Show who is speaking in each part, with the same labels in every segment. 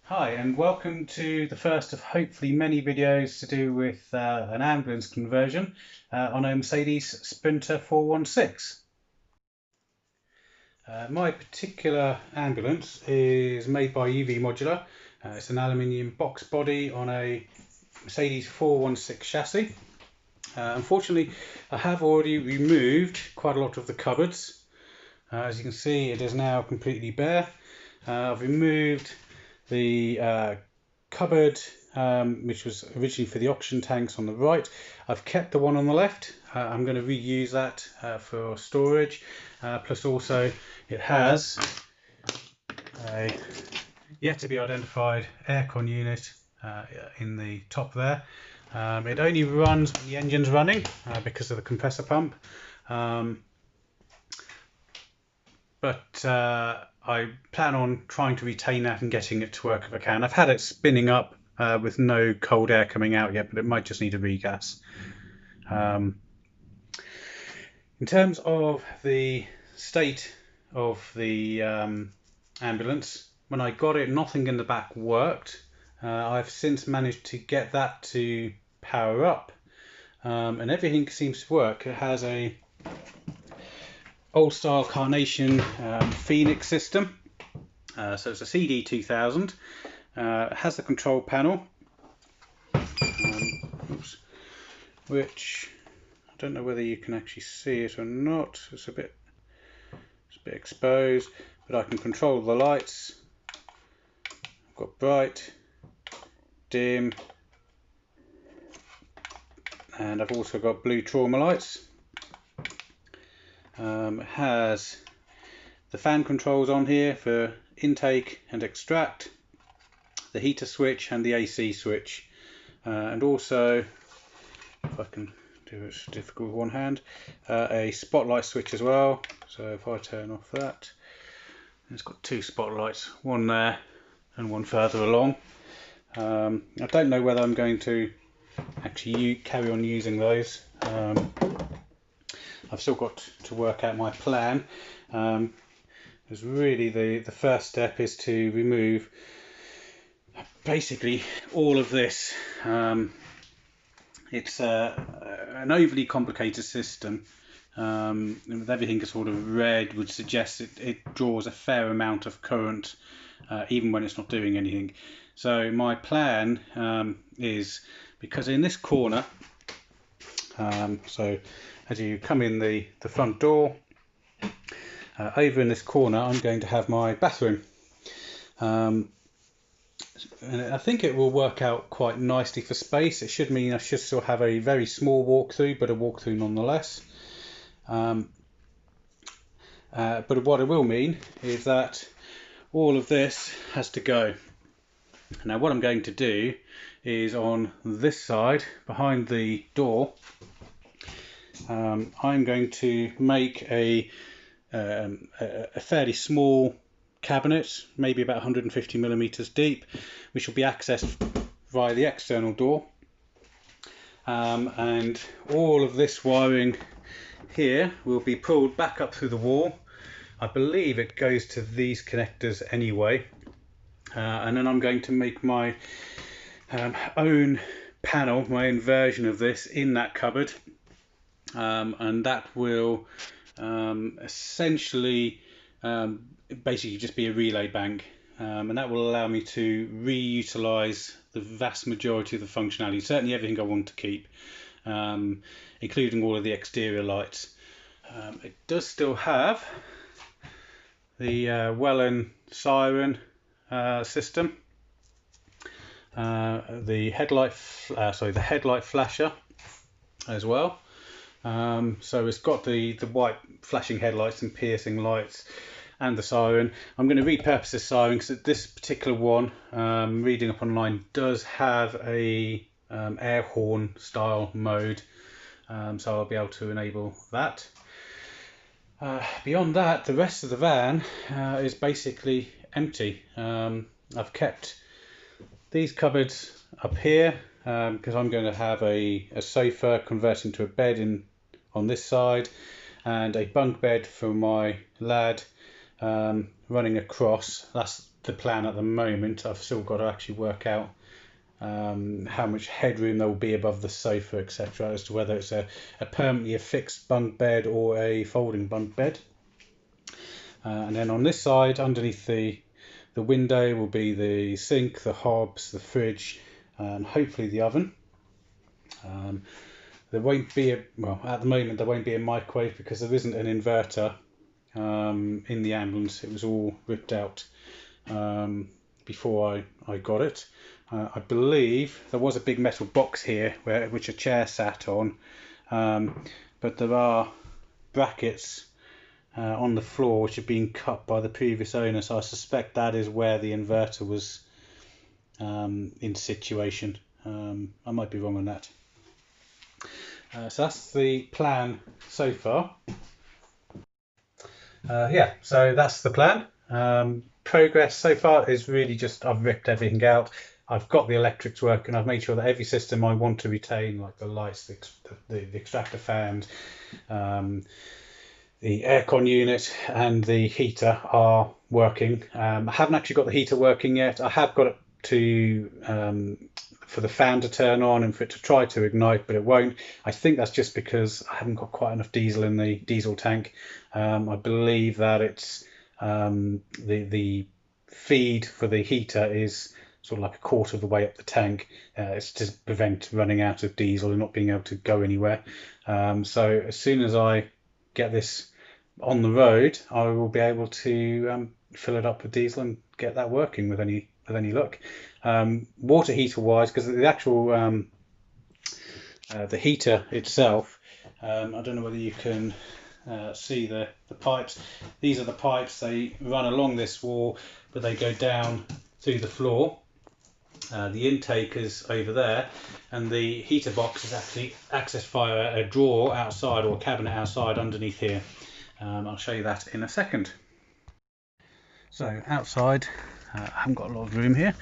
Speaker 1: Hi and welcome to the first of hopefully many videos to do with an ambulance conversion on a Mercedes Sprinter 416. My particular ambulance is made by UV Modular. It's an aluminium box body on a Mercedes 416 chassis. Unfortunately, I have already removed quite a lot of the cupboards. As you can see, it is now completely bare. I've removed the cupboard, which was originally for the oxygen tanks on the right. I've kept the one on the left. I'm going to reuse that for storage. Plus also it has a yet to be identified aircon unit in the top there. It only runs when the engine's running because of the compressor pump. But I plan on trying to retain that and getting it to work if I can. I've had it spinning up with no cold air coming out yet, but it might just need a regas. In terms of the state of the ambulance, when I got it, nothing in the back worked. I've since managed to get that to power up, and everything seems to work. It has a old style Carnation Phoenix system, so it's a CD2000. It has the control panel, which I don't know whether you can actually see it or not. It's a bit exposed, but I can control the lights. I've got bright, dim, and I've also got blue trauma lights. It has the fan controls on here for intake and extract, the heater switch and the AC switch, and also, if I can do it difficult with one hand, a spotlight switch as well. So if I turn off that, it's got two spotlights, one there and one further along. I don't know whether I'm going to actually carry on using those. I've still got to work out my plan. Because really the first step is to remove basically all of this. It's an overly complicated system. With everything sort of red would suggest it draws a fair amount of current even when it's not doing anything. So my plan is, because in this corner, so as you come in the front door, over in this corner I'm going to have my bathroom. And I think it will work out quite nicely for space. It should mean I should still have a very small walk-through, but a walk-through nonetheless. But what it will mean is that all of this has to go. Now what I'm going to do is, on this side behind the door, I'm going to make a fairly small cabinet, maybe about 150 millimeters deep, which will be accessed via the external door, and all of this wiring here will be pulled back up through the wall. I believe it goes to these connectors anyway, and then I'm going to make my own panel, my own version of this in that cupboard, and that will essentially basically just be a relay bank, and that will allow me to reutilize the vast majority of the functionality, certainly everything I want to keep, including all of the exterior lights. It does still have the Welland siren system, the headlight flasher as well. So it's got the white flashing headlights and piercing lights and the siren. I'm going to repurpose this siren because this particular one, reading up online, does have a air horn style mode, so I'll be able to enable that. Beyond that, the rest of the van is basically empty. I've kept these cupboards up here because I'm going to have a sofa converted into a bed on this side, and a bunk bed for my lad running across. That's the plan at the moment. I've still got to actually work out how much headroom there will be above the sofa, etc., as to whether it's a permanently affixed bunk bed or a folding bunk bed. And then on this side, underneath the window, will be the sink, the hobs, the fridge, and hopefully the oven. There won't be at the moment there won't be a microwave because there isn't an inverter in the ambulance. It was all ripped out before I got it. I believe there was a big metal box here which a chair sat on, but there are brackets on the floor which have been cut by the previous owner, so I suspect that is where the inverter was in situation. I might be wrong on that. So that's the plan so far. So that's the plan. Progress so far is really just I've ripped everything out. I've got the electrics working. I've made sure that every system I want to retain, like the lights, the extractor fans, the aircon unit and the heater are working. I haven't actually got the heater working yet. I have got it to for the fan to turn on and for it to try to ignite, but it won't. I think that's just because I haven't got quite enough diesel in the diesel tank. I believe that it's the feed for the heater is sort of like a quarter of the way up the tank. It's to prevent running out of diesel and not being able to go anywhere. So as soon as I get this on the road, I will be able to fill it up with diesel and get that working with any luck. Water heater wise, because the actual the heater itself, I don't know whether you can see the pipes. These are the pipes. They run along this wall, but they go down through the floor. The intake is over there, and the heater box is actually accessed via a drawer outside or a cabinet outside underneath here. I'll show you that in a second. So outside, I haven't got a lot of room here.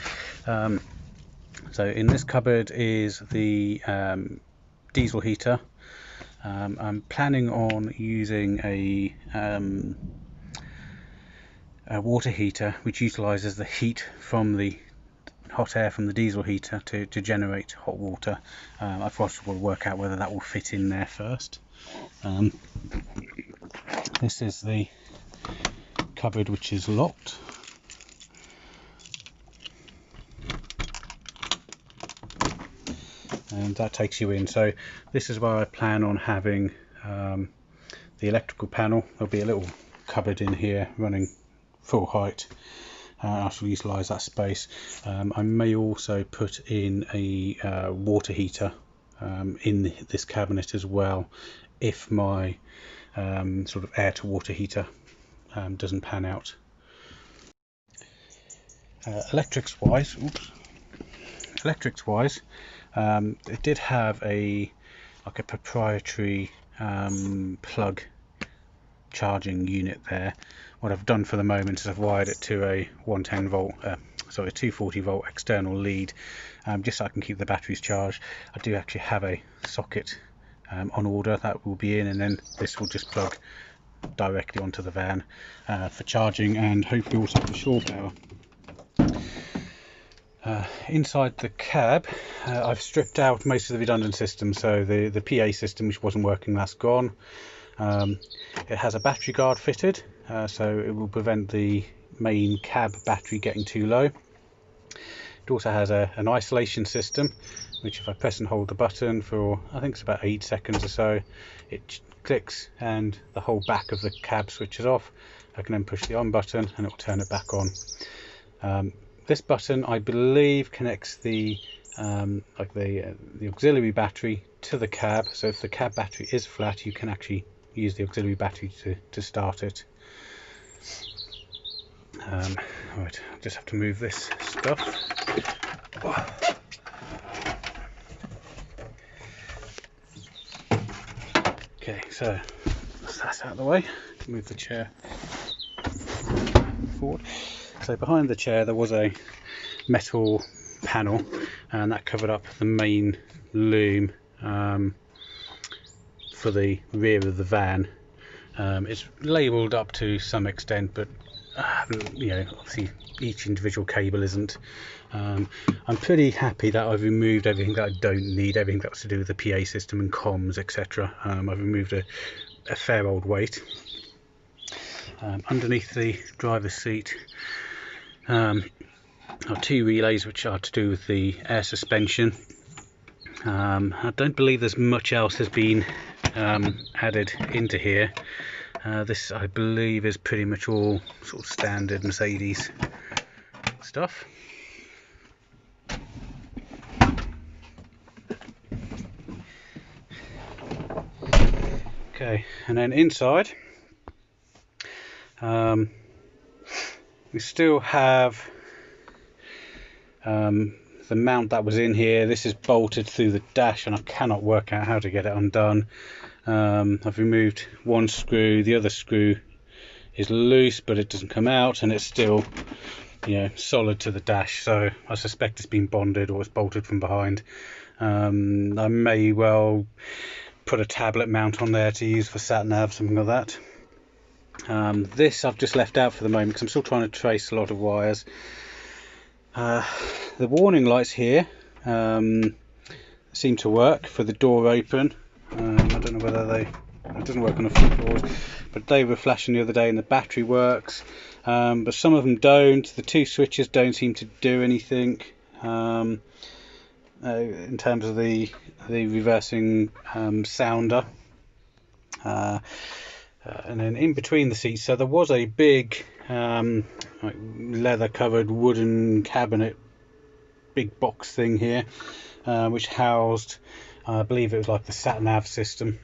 Speaker 1: So in this cupboard is the diesel heater. I'm planning on using a water heater which utilises the heat from the hot air from the diesel heater to generate hot water. I've got to work out whether that will fit in there first. This is the cupboard which is locked. And that takes you in. So this is where I plan on having the electrical panel. There'll be a little cupboard in here running full height. I shall utilise that space. I may also put in a water heater in this cabinet as well, if my sort of air to water heater doesn't pan out. Electrics wise, it did have a proprietary plug charging unit there. What I've done for the moment is I've wired it to a 240 volt external lead, just so I can keep the batteries charged. I do actually have a socket on order that will be in, and then this will just plug directly onto the van for charging, and hopefully also for shore power. Inside the cab, I've stripped out most of the redundant systems. So the PA system, which wasn't working, that's gone. It has a battery guard fitted, so it will prevent the main cab battery getting too low. It also has an isolation system, which if I press and hold the button for, I think it's about 8 seconds or so, it clicks and the whole back of the cab switches off. I can then push the on button and it will turn it back on. This button, I believe, connects the auxiliary battery to the cab. So if the cab battery is flat, you can actually use the auxiliary battery to start it. Right, I'll just have to move this stuff. Okay, so that's out of the way. Move the chair forward. So behind the chair there was a metal panel, and that covered up the main loom for the rear of the van. It's labelled up to some extent, but obviously each individual cable isn't. I'm pretty happy that I've removed everything that I don't need, everything that's to do with the PA system and comms, etc. I've removed a fair old weight. Underneath the driver's seat are 2 relays which are to do with the air suspension. I don't believe there's much else has been added into here. This, I believe, is pretty much all sort of standard Mercedes stuff. Okay, and then inside we still have the mount that was in here. This is bolted through the dash and I cannot work out how to get it undone. I've removed one screw, the other screw is loose but it doesn't come out, and it's still solid to the dash, so I suspect it's been bonded or it's bolted from behind. I may well put a tablet mount on there to use for sat nav, something like that. This I've just left out for the moment because I'm still trying to trace a lot of wires. The warning lights here seem to work for the door open. I don't know whether it doesn't work on the front doors, but they were flashing the other day and the battery works, but some of them don't. The 2 switches don't seem to do anything in terms of the reversing sounder. And then in between the seats, so there was a big like leather covered wooden cabinet, big box thing here, which housed, I believe it was like the sat nav system.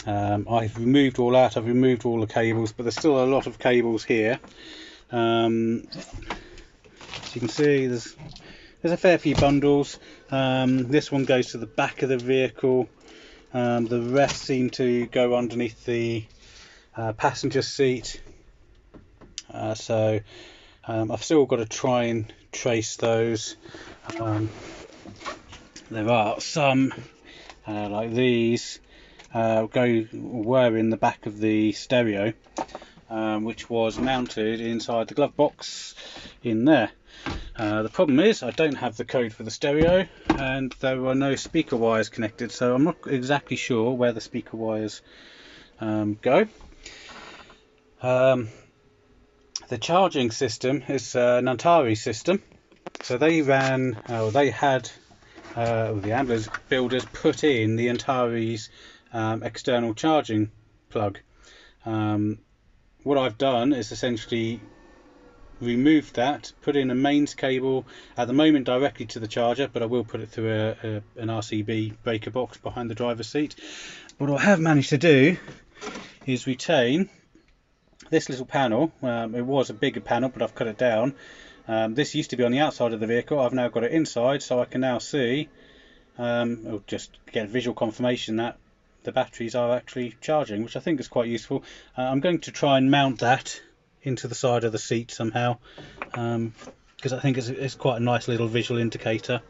Speaker 1: I've removed all that, I've removed all the cables, but there's still a lot of cables here. As you can see, there's a fair few bundles. This one goes to the back of the vehicle. The rest seem to go underneath the passenger seat. So I've still got to try and trace those. There are some like these were in the back of the stereo, which was mounted inside the glove box in there. The problem is I don't have the code for the stereo and there are no speaker wires connected, so I'm not exactly sure where the speaker wires go. The charging system is an Antares system, so they had the ambulance builders put in the Antares external charging plug. What I've done is essentially removed that, put in a mains cable at the moment directly to the charger, but I will put it through an RCB breaker box behind the driver's seat. What I have managed to do is retain this little panel. It was a bigger panel, but I've cut it down. This used to be on the outside of the vehicle. I've now got it inside, so I can now see, or just get visual confirmation that the batteries are actually charging, which I think is quite useful. I'm going to try and mount that into the side of the seat somehow, because I think it's quite a nice little visual indicator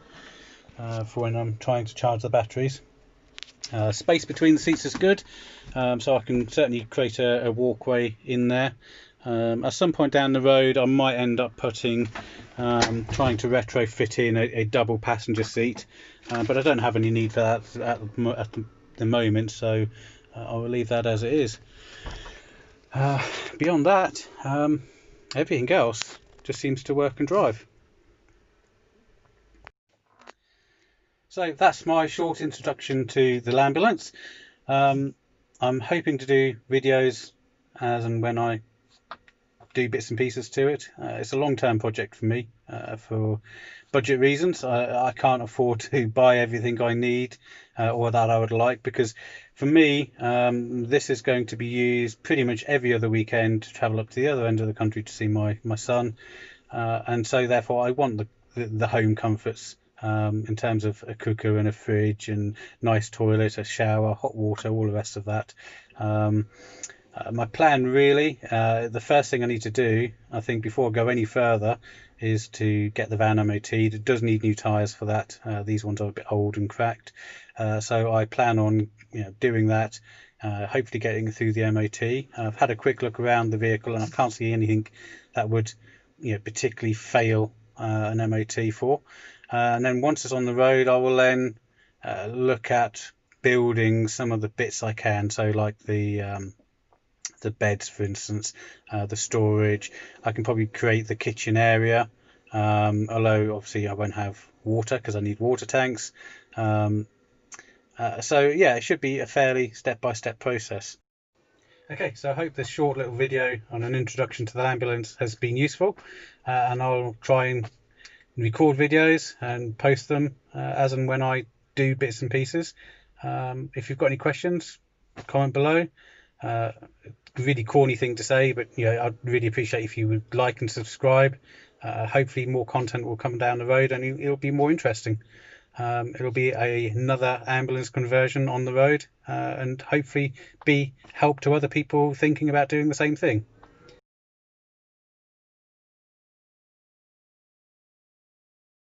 Speaker 1: for when I'm trying to charge the batteries. Space between the seats is good, so I can certainly create a walkway in there. At some point down the road I might end up trying to retrofit in a double passenger seat, but I don't have any need for that at the moment, so I will leave that as it is. Beyond that, everything else just seems to work and drive. So that's my short introduction to the Lambulance. I'm hoping to do videos as and when I do bits and pieces to it. It's a long-term project for me, for budget reasons. I can't afford to buy everything I need or that I would like, because for me this is going to be used pretty much every other weekend to travel up to the other end of the country to see my son, and so therefore I want the home comforts in terms of a cooker and a fridge and nice toilet, a shower, hot water, all the rest of that. My plan really, the first thing I need to do, I think, before I go any further, is to get the van MOT'd. It does need new tyres for that. These ones are a bit old and cracked, so I plan on doing that, hopefully getting through the MOT. I've had a quick look around the vehicle and I can't see anything that would particularly fail an MOT for. And then once it's on the road, I will then look at building some of the bits I can, so like the beds, for instance, the storage. I can probably create the kitchen area, although obviously I won't have water because I need water tanks. So yeah, it should be a fairly step-by-step process. Okay, so I hope this short little video on an introduction to the Lambulance has been useful, and I'll try and record videos and post them as and when I do bits and pieces. If you've got any questions, comment below. Really corny thing to say, but I'd really appreciate if you would like and subscribe. Hopefully more content will come down the road and it'll be more interesting. It'll be another ambulance conversion on the road, and hopefully be help to other people thinking about doing the same thing.